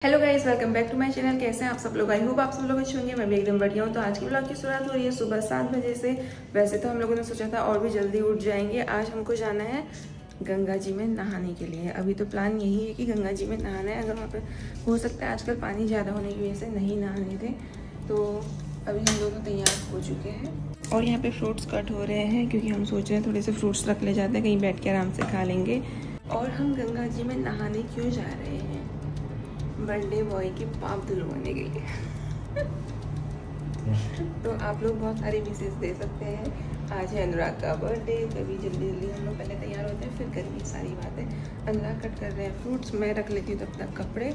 Hello guys, welcome back to my channel. कैसे हैं आप सब लोग? आई होप आप सब लोग अच्छे होंगे। मैं भी एकदम बढ़िया हूँ। तो आज की व्लॉग की शुरुआत हो रही है सुबह 7 बजे से। वैसे तो हम लोगों ने सोचा था और भी जल्दी उठ जाएंगे। आज हमको जाना है गंगा जी में नहाने के लिए। अभी तो प्लान यही है कि गंगा जी में नहाना है। अगर वहाँ पे हो सकता है, आजकल पानी ज़्यादा होने की वजह से नहीं नहाने थे, तो अभी हम लोग तैयार हो चुके हैं और यहाँ पे फ्रूट्स कट हो रहे हैं क्योंकि हम सोच रहे हैं थोड़े से फ्रूट्स रख ले जाते हैं, कहीं बैठ के आराम से खा लेंगे। और हम गंगा जी में नहाने क्यों जा रहे हैं? बर्थडे बॉय के पाप धुलवाने के लिए। तो आप लोग बहुत सारी विशेष दे सकते हैं। आज है अनुराग का बर्थडे, तभी जल्दी जल्दी हम लोग पहले तैयार होते हैं, फिर करेंगे सारी बातें। अनुराग कट कर रहे हैं फ्रूट्स, मैं रख लेती हूँ तब तक कपड़े।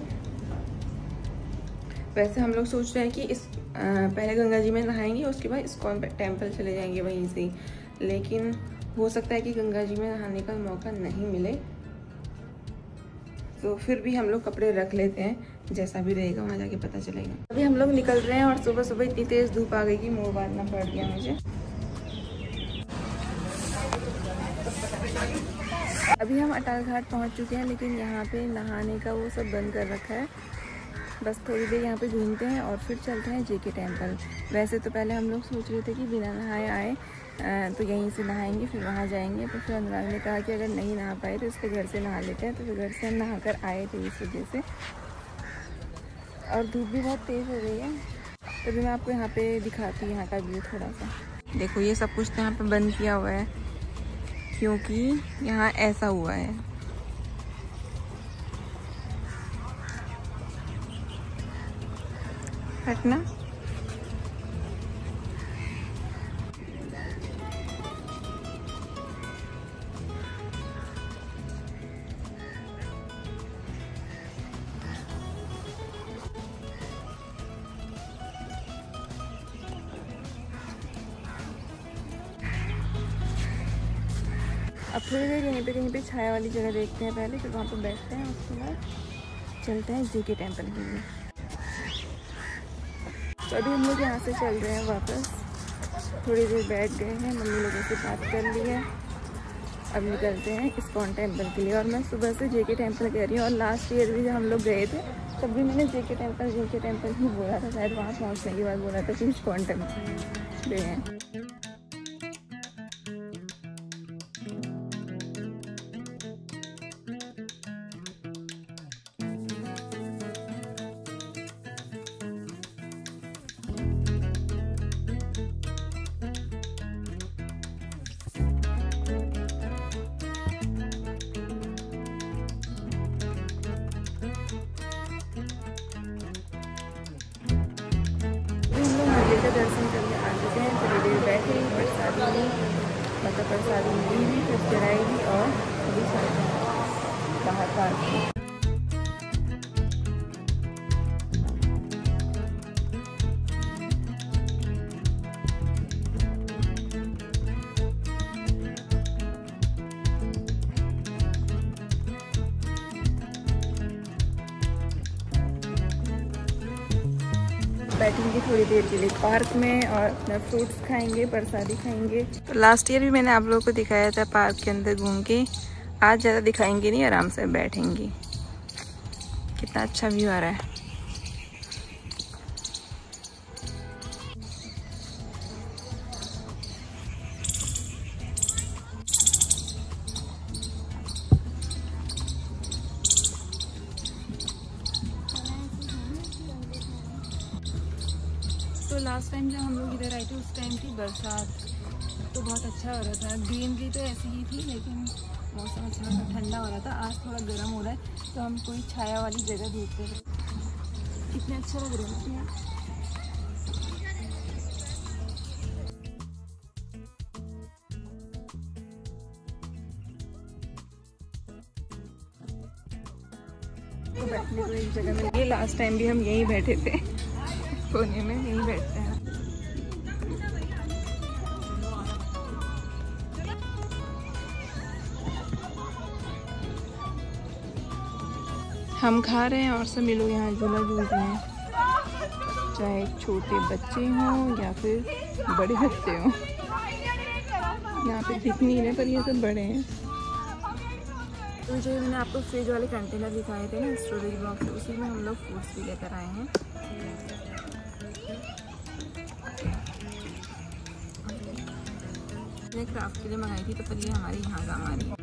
वैसे हम लोग सोच रहे हैं कि पहले गंगा जी में नहाएंगे, उसके बाद इस्कॉन टेम्पल चले जाएंगे वहीं से। लेकिन हो सकता है कि गंगा जी में नहाने का मौका नहीं मिले, तो फिर भी हम लोग कपड़े रख लेते हैं। जैसा भी रहेगा वहाँ जाके पता चलेगा। अभी हम लोग निकल रहे हैं और सुबह सुबह इतनी तेज़ धूप आ गई कि मुँह बांधना पड़ गया मुझे। अभी हम अटल घाट पहुँच चुके हैं, लेकिन यहाँ पे नहाने का वो सब बंद कर रखा है। बस थोड़ी देर यहाँ पे घूमते हैं और फिर चलते हैं जेके टेम्पल। वैसे तो पहले हम लोग सोच रहे थे कि बिना नहाए आए तो यहीं से नहाएंगे, फिर वहाँ जाएंगे। तो फिर अनुराग ने कहा कि अगर नहीं नहा पाए तो इसके घर से नहा लेते हैं। तो फिर घर से हम नहा कर आए थे इस वजह से। और धूप भी बहुत तेज़ हो गई है। तो भी मैं आपको यहाँ पे दिखाती हूँ यहाँ का व्यू थोड़ा सा। देखो, ये सब कुछ तो यहाँ पे बंद किया हुआ है क्योंकि यहाँ ऐसा हुआ है। हटना। अब थोड़ी देर यहीं पे कहीं पे छाया वाली जगह देखते हैं पहले, फिर वहाँ पे बैठते हैं। उसके बाद चलते हैं जेके टेम्पल के लिए। तो अभी हम लोग यहाँ से चल रहे हैं वापस। थोड़ी देर बैठ गए हैं, मम्मी लोगों से बात कर ली है। अब निकलते हैं इस्कॉन टेम्पल के लिए। और मैं सुबह से जेके टेम्पल कह रही हूँ। और लास्ट ईयर भी जब हम लोग गए थे तब भी मैंने जेके टेम्पल ही बोला था। शायद वहाँ पहुँचने के बाद बोला था कि इस्कॉन टेम्पल गए हैं। का दर्शन करके आ चुके हैं। थोड़ी देर बैठे, प्रसादी ली भी, फिर चढ़ाएगी और अभी चलते हैं बाहर पार्क। बैठेंगे थोड़ी देर के लिए पार्क में और अपना फ्रूट्स खाएंगे, प्रसादी खाएंगे। तो लास्ट ईयर भी मैंने आप लोगों को दिखाया था पार्क के अंदर घूम के। आज ज़्यादा दिखाएंगे नहीं, आराम से बैठेंगे। कितना अच्छा व्यू आ रहा है। तो लास्ट टाइम जब हम लोग इधर आए थे उस टाइम थी बरसात, तो बहुत अच्छा हो रहा था। ग्रीनरी तो ऐसी ही थी, लेकिन मौसम अच्छा था, ठंडा हो रहा था। आज थोड़ा गर्म हो रहा है, तो हम कोई छाया वाली जगह देखते थे। कितने अच्छा लग रहा है। तो बैठने को एक जगह में, ये लास्ट टाइम भी हम यहीं बैठे थे, कोने में यहीं बैठते हैं। हम खा रहे हैं और सभी लोग यहाँ झूला झूल रहे हैं, चाहे छोटे बच्चे हों या फिर बड़े बच्चे हों। यहाँ पे दिख नहीं रहे पर ये सब बड़े हैं। तो जो मैंने आपको फ्रिज वाले कंटेनर दिखाए थे ना, स्टोरेज बॉक्स, उसी में हम लोग फ्रूट्स भी लेकर आए हैं। मैंने क्राफ्ट के लिए मंगाई थी, तो पर ये हमारे यहाँ काम आ रही है।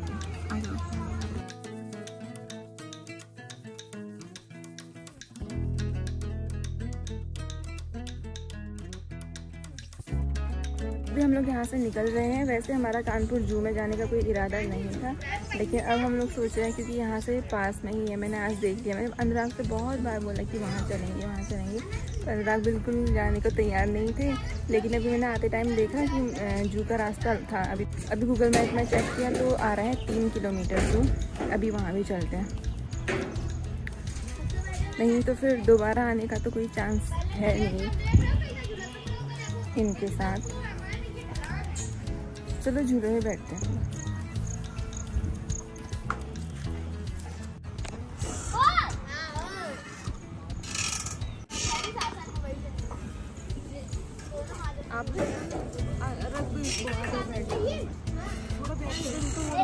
अभी हम लोग यहाँ से निकल रहे हैं। वैसे हमारा कानपुर जू में जाने का कोई इरादा नहीं था, लेकिन अब हम लोग सोच रहे हैं क्योंकि यहाँ से पास में ही है। मैंने आज देख लिया, मैंने अनुराग से बहुत बार बोला कि वहाँ चलेंगे वहाँ चलेंगे, पर अनुराग बिल्कुल जाने को तैयार नहीं थे। लेकिन अभी मैंने आते टाइम देखा कि जू का रास्ता था। अभी गूगल मैप में चेक किया तो आ रहा है 3 किलोमीटर जू। अभी वहाँ भी चलते हैं, नहीं तो फिर दोबारा आने का तो कोई चांस है नहीं इनके साथ। चलो झूले में बैठते हैं। आप रख दो इसको, थोड़ा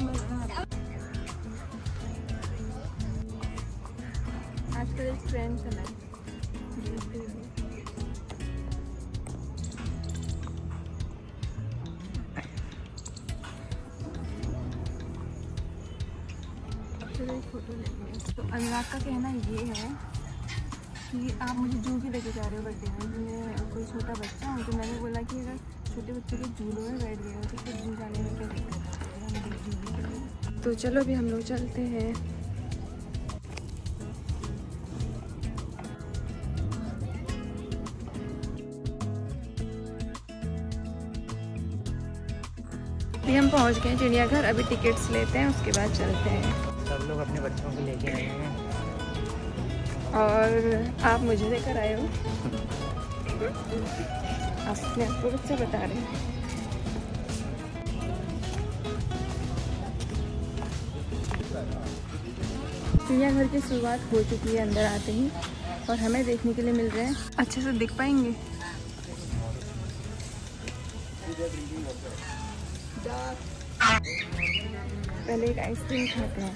आजकल एक ट्रेंड चला है। फोटो लेंगे। तो अनुराग का कहना ये है कि आप मुझे जू भी लेके जा रहे हो बर्थडे में, मैं कोई छोटा बच्चा हूँ। तो मैंने बोला कि अगर छोटे बच्चे के झूलों में बैठ गए हो तो फिर जू जाने में क्या दिक्कत है। तो चलो अभी हम लोग चलते हैं। अभी हम पहुँच गए चिड़ियाघर। अभी टिकट्स लेते हैं, उसके बाद चलते हैं। सब लोग अपने बच्चों को लेके आए हैं और आप मुझे लेकर आए हो। आप अपने आपको बच्चा बता रहे हैं। चिड़ियाघर की शुरुआत हो चुकी है अंदर आते ही, और हमें देखने के लिए मिल रहे हैं। अच्छे से दिख पाएंगे। पहले एक आइसक्रीम खाते हैं।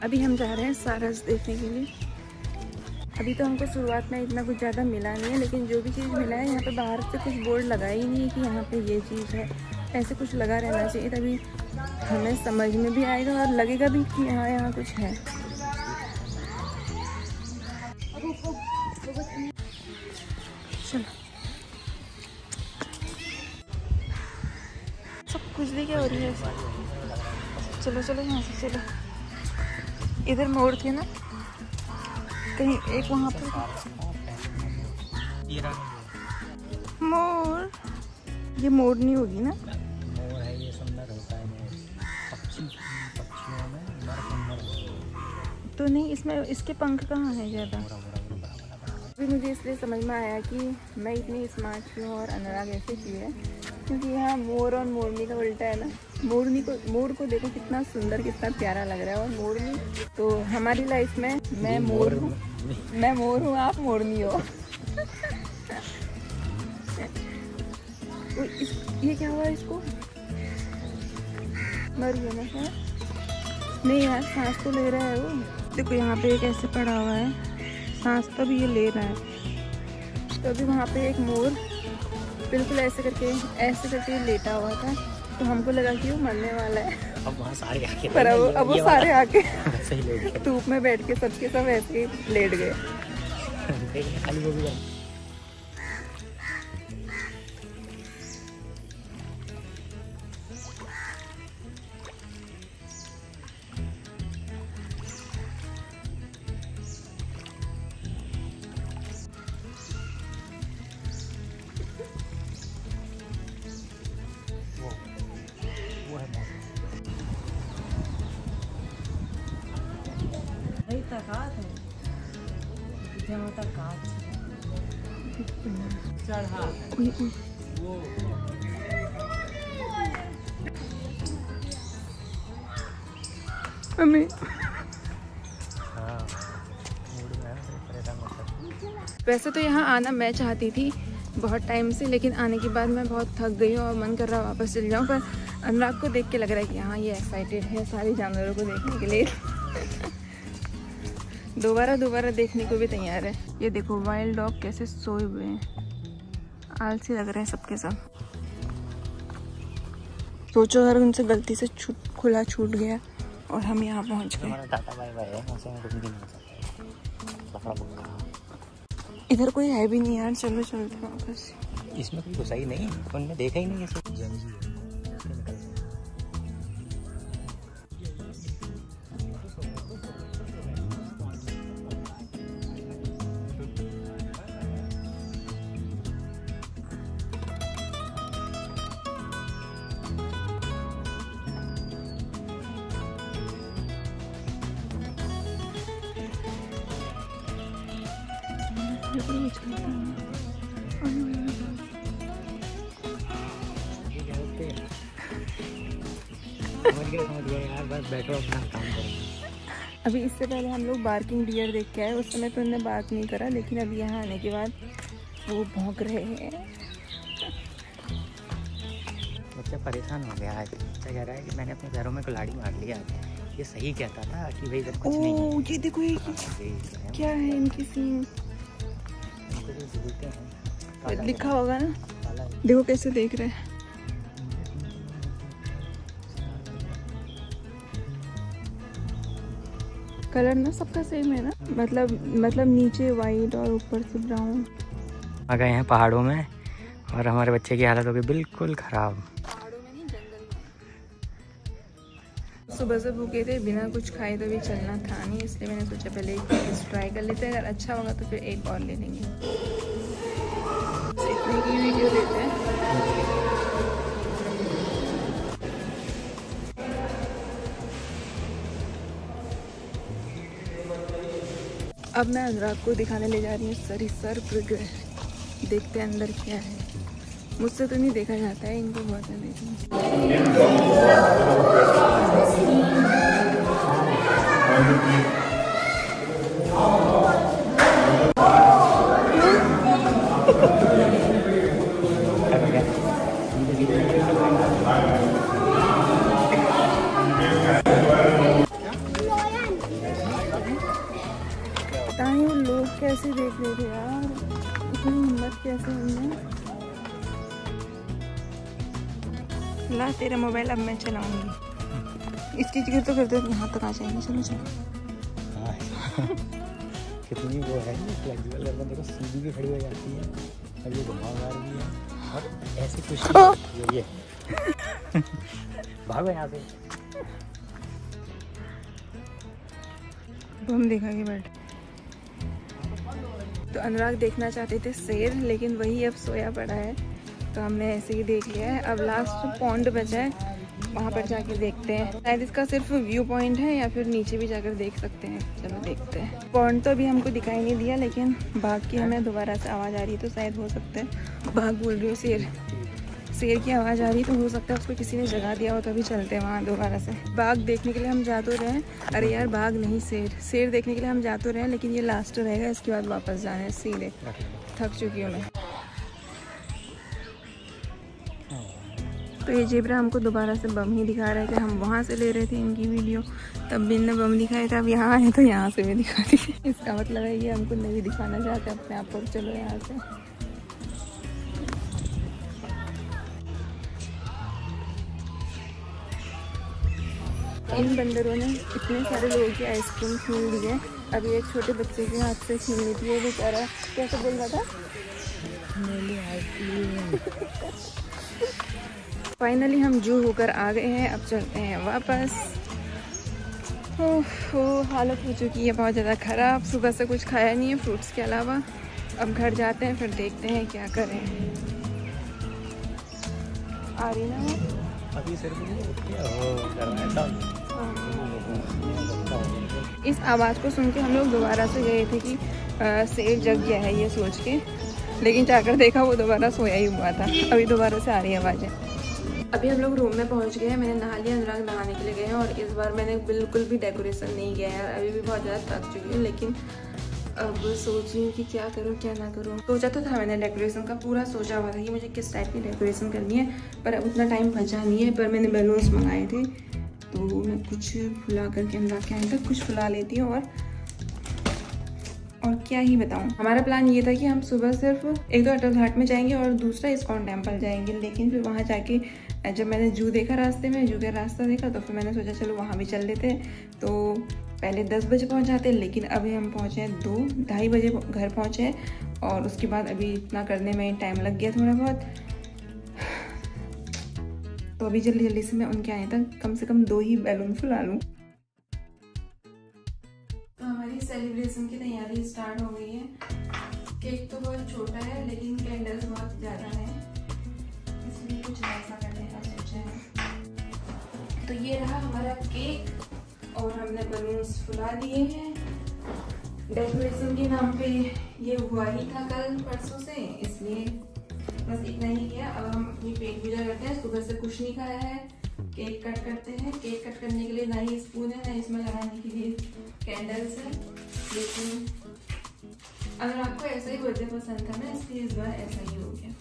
अभी हम जा रहे हैं सारस देखने के लिए। अभी तो हमको शुरुआत में इतना कुछ ज़्यादा मिला नहीं है, लेकिन जो भी चीज़ मिला है यहाँ पे बाहर से कुछ बोर्ड लगा ही नहीं है कि यहाँ पे ये चीज़ है। ऐसे कुछ लगा रहना चाहिए, तभी हमें समझ में भी आएगा और लगेगा भी कि यहाँ कुछ है। चलो सब खुजली क्या हो रही है। चलो चलो यहाँ से चलो। इधर मोड़ थे ना कहीं, एक वहाँ पर मोर। ये मोरनी होगी ना। मोर है, ये सुंदर होता है मोर। पक्षियों में नर सुंदर तो नहीं, इसमें इसके पंख कहाँ है ज़्यादा। अभी मुझे इसलिए समझ में आया कि मैं इतनी स्मार्ट क्यों और अनुराग ऐसे क्यों है, क्योंकि यहाँ मोर और मोरनी का उल्टा है ना। मोर को देखो कितना सुंदर, कितना प्यारा लग रहा है। और मोरनी तो हमारी लाइफ में मैं मोर हूँ, आप मोरनी हो। तो ये क्या हुआ, इसको मर गया ना सर। नहीं यार, सांस तो ले रहा है वो। देखो यहाँ पे एक ऐसे पड़ा हुआ है, सांस तो भी ये ले रहा है। तो अभी वहाँ पे एक मोर बिल्कुल ऐसे करके लेटा हुआ था, तो हमको लगा कि वो मरने वाला है। अब वहाँ सारे आके, पर अब वो सारे आके धूप में बैठ के सबके सब ऐसे ही लेट गए। खाली वो भी वैसे तो यहाँ आना मैं चाहती थी, बहुत टाइम से, लेकिन आने के बाद मैं बहुत थक गई हूँ और मन कर रहा है वापस चल जाऊँ। पर अनुराग को देख के लग रहा है कि हाँ ये एक्साइटेड है सारे जानवरों को देखने के लिए। दोबारा देखने को भी तैयार है। ये देखो वाइल्ड डॉग कैसे सोए हुए हैं, आलसी लग रहे हैं सबके सब। सोचो अगर उनसे गलती से खुला छूट गया और हम यहाँ पहुँच गए। इधर कोई है भी नहीं यार, चलो चलते वापस। इसमें कोई घुसा ही नहीं, उनने देखा ही नहीं। समझ गए यार, बस बैठो अपना काम करो। अभी इससे पहले हम लोग बार्किंग डियर देख के आए, उस समय तो उन्होंने बात नहीं करा, लेकिन अब यहाँ आने के बाद वो भौंक रहे हैं। बच्चा परेशान हो गया आज। बच्चा कह रहा है कि मैंने अपने पैरों में कुल्हाड़ी मार लिया। ये सही कहता था कि भाई सब कुछ नहीं है। ये देखो ये क्या है इनकी सीन, लिखा होगा ना, देखो कैसे देख रहे हैं। कलर ना सबका सेम है ना, मतलब नीचे वाइट और ऊपर से ब्राउन। आ गए हैं पहाड़ों में और हमारे बच्चे की हालत हो गई बिल्कुल खराब। पहाड़ों में नहीं, जंगल में। सुबह से भूखे थे, बिना कुछ खाए तो भी चलना था नहीं, इसलिए मैंने सोचा पहले एक पीस ट्राई कर लेते हैं, अगर अच्छा होगा तो फिर एक और ले लेंगे। इतने की वीडियो लेते हैं। अब मैं अनुराग को दिखाने ले जा रही हूँ सरिसर गृह। देखते हैं अंदर क्या है। मुझसे तो नहीं देखा जाता है, इनको बहुत है देखने। लोग कैसे देख रहे थे यार, इतनी हिम्मत कैसे उनमें। ला तेरा मोबाइल अब मैं चलाऊंगी। इसकी जिक्र तो करते यहाँ तक आ जाएंगे। चलो चलो। कितनी वो है फ्लेक्सिबल, देखो सीधी भी खड़ी हो जाती है और ये घुमावदार भी है और ऐसे कुछ ये भागो यहाँ से। हम देखा कि बैठ तो अनुराग देखना चाहते थे शेर, लेकिन वही अब सोया पड़ा है, तो हमने ऐसे ही देख लिया है। अब लास्ट पॉन्ड बचा है, वहाँ पर जाके देखते हैं। शायद इसका सिर्फ व्यू पॉइंट है या फिर नीचे भी जाकर देख सकते हैं। चलो देखते हैं। पॉन्ड तो अभी हमको दिखाई नहीं दिया, लेकिन बाघ की हमें दोबारा से आवाज़ आ रही है, तो शायद हो सकता है बाघ बोल रही हो, शेर की आवाज़ आ रही, तो हो सकता है उसको किसी ने जगा दिया हो, तो अभी चलते हैं वहाँ दोबारा से। बाघ देखने के लिए हम जा तो रहे हैं, अरे यार बाघ नहीं शेर देखने के लिए हम जा तो रहे हैं, लेकिन ये लास्ट रहेगा, इसके बाद वापस जाना है सीधे। थक चुकी हूँ मैं। तो ये जेबरा हमको दोबारा से बम ही दिखा रहा है कि हम वहाँ से ले रहे थे इनकी वीडियो, तब भी इनने बम दिखाया था, अब यहाँ आए तो यहाँ से भी दिखा दी। इसका मतलब है ये हमको नहीं दिखाना चाहते अपने आप को। चलो यहाँ से। इन बंदरों ने इतने सारे लोगों की आइसक्रीम छीन ली है। अभी एक छोटे बच्चे के हाथ से छीन ली थी, वो बेचारा कैसे बोल रहा था, मेरी आइसक्रीम। फाइनली हम जू होकर आ गए हैं, अब चलते हैं वापस। ओह हालत हो चुकी है बहुत ज़्यादा ख़राब, सुबह से कुछ खाया नहीं है फ्रूट्स के अलावा। अब घर जाते हैं, फिर देखते हैं क्या करें। आ रही ना अभी सिर्फ इस आवाज़ को सुन के हम लोग दोबारा से गए थे कि शेर जग गया है ये सोच के, लेकिन जाकर देखा वो दोबारा सोया ही हुआ था। अभी दोबारा से आ रही है आवाज़ें। अभी हम लोग रूम में पहुंच गए हैं, मैंने नहा लिया, अनुराग नहाने के लिए गए हैं और इस बार मैंने बिल्कुल भी डेकोरेशन नहीं किया है। अभी भी बहुत ज़्यादा थक चुकी हूँ, लेकिन अब सोच रही हूँ कि क्या करूँ क्या ना करूँ। सोचा तो था मैंने, डेकोरेशन का पूरा सोचा हुआ था कि मुझे किस टाइप की डेकोरेशन करनी है, पर अब उतना टाइम बचा नहीं है। पर मैंने बैलून्स मंगाए थे, तो मैं कुछ फुला करके अनुराग के आने तक कुछ फुला लेती हूँ। और क्या ही बताऊँ, हमारा प्लान ये था कि हम सुबह सिर्फ एक तो अटल घाट में जाएंगे और दूसरा इस्कॉन टेम्पल जाएंगे। लेकिन फिर वहाँ जाके जब मैंने जू देखा रास्ते में, जू का रास्ता देखा, तो फिर मैंने सोचा चलो वहाँ भी चल लेते हैं। तो पहले 10 बजे पहुँच जाते, लेकिन अभी हम पहुँचे हैं 2-2:30 बजे घर पहुँचे हैं। और उसके बाद अभी इतना करने में टाइम लग गया थोड़ा बहुत। तो अभी जल्दी जल्दी से मैं उनके आने तक कम से कम 2 ही बैलून फुला लूँ। तो हमारी सेलिब्रेशन की तैयारी स्टार्ट हो गई है। केक तो बहुत छोटा है, लेकिन कैंडल्स बहुत ज़्यादा हैं, इसलिए कुछ ऐसा करने का सोचा है। तो ये रहा हमारा केक और हमने बलून्स फुला दिए हैं। डेकोरेशन के नाम पे ये हुआ ही था कल परसों से, इसलिए बस इतना ही किया। अब हम अपनी पेट पूजा करते हैं। सुबह से कुछ नहीं खाया है, केक कट करते हैं। केक कट करने के लिए ना ही स्पून है, ना इसमें लगाने के लिए कैंडल्स है। लेकिन अगर आपको ऐसा ही बर्थडे पसंद था ना, इसलिए इस बार ऐसा ही हो गया।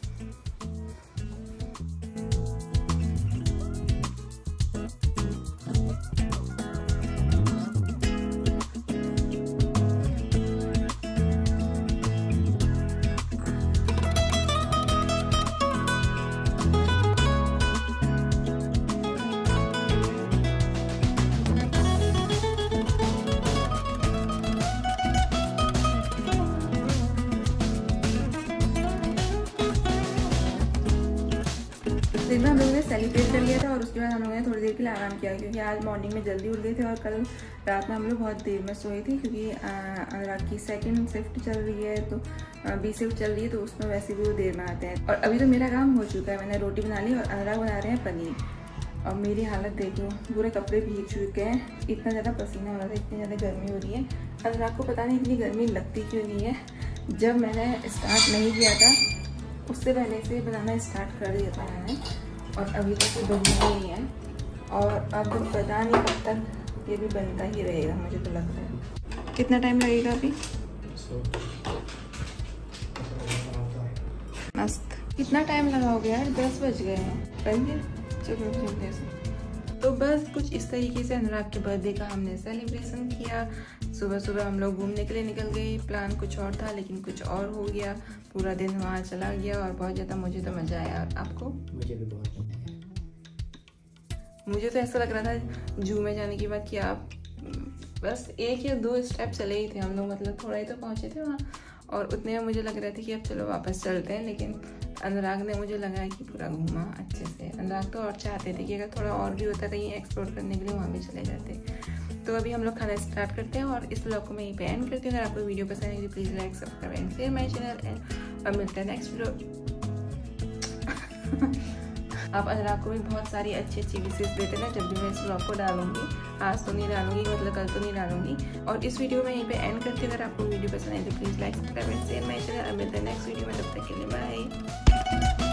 दिन में हम लोगों ने सेलिब्रेट कर लिया था और उसके बाद हम लोगों ने थोड़ी देर के लिए आराम किया, क्योंकि आज मॉर्निंग में जल्दी उठ गए थे और कल रात में हम लोग बहुत देर में सोए थे, क्योंकि अनुराग की सेकंड शिफ्ट चल रही है, तो बी शिफ्ट चल रही है, तो उसमें वैसे भी वो देर में आते हैं। और अभी तो मेरा काम हो चुका है, मैंने रोटी बना ली और अनुराग बना रहे हैं पनीर। और मेरी हालत देख लो, पूरे कपड़े भीग चुके हैं, इतना ज़्यादा पसीना हो रहा था, इतनी ज़्यादा गर्मी हो रही है। अनुराग को पता नहीं इतनी गर्मी लगती क्यों नहीं है। जब मैंने स्टार्ट नहीं किया था उससे पहले से बनाना स्टार्ट कर दिया था मैंने, और अभी तक तो बनना ही है। और अब पता नहीं कब तक ये भी बनता ही रहेगा, मुझे तो लगता है। कितना टाइम लगेगा अभी? मस्त। कितना टाइम लगाओगे यार? 10 बज गए हैं। करिए, चलो जल्दी से। तो बस कुछ इस तरीके से अनुराग के बर्थडे का हमने सेलिब्रेशन किया। सुबह सुबह हम लोग घूमने के लिए निकल गए। प्लान कुछ और था, लेकिन कुछ और हो गया। पूरा दिन वहाँ चला गया और बहुत ज़्यादा मुझे तो मज़ा आया। आपको? मुझे भी बहुत मजा आया। मुझे तो ऐसा लग रहा था जू में जाने के बाद कि आप बस 1 या 2 स्टेप चले ही थे हम लोग, मतलब थोड़ा ही तो पहुँचे थे वहाँ, और उतने में मुझे लग रहा था कि अब चलो वापस चलते हैं। लेकिन अनुराग ने मुझे लगा कि पूरा घूमा अच्छे से। अनुराग तो और चाहते थे कि अगर थोड़ा और भी होता कहीं एक्सप्लोर करने के लिए, वहाँ भी चले जाते। तो अभी हम लोग खाना स्टार्ट करते हैं और इस ब्लॉग को मैं यहीं पे एंड करती हूँ। अगर आपको वीडियो पसंद आएगी तो please like, subscribe and share my channel. और मिलते हैं नेक्स्ट वीडियो। आप अनुराग को भी बहुत सारी अच्छी विशेष देते ना जब भी मैं इस ब्लॉग को डालूंगी। आज तो नहीं डालूंगी, मतलब कल तो नहीं डालूंगी। और इस वीडियो में यहीं पे एंड करती हूँ। अगर आपको वीडियो पसंद आए तो please like, subscribe and share my channel. और मिलते हैं नेक्स्ट वीडियो में, तब तक के लिए बाय।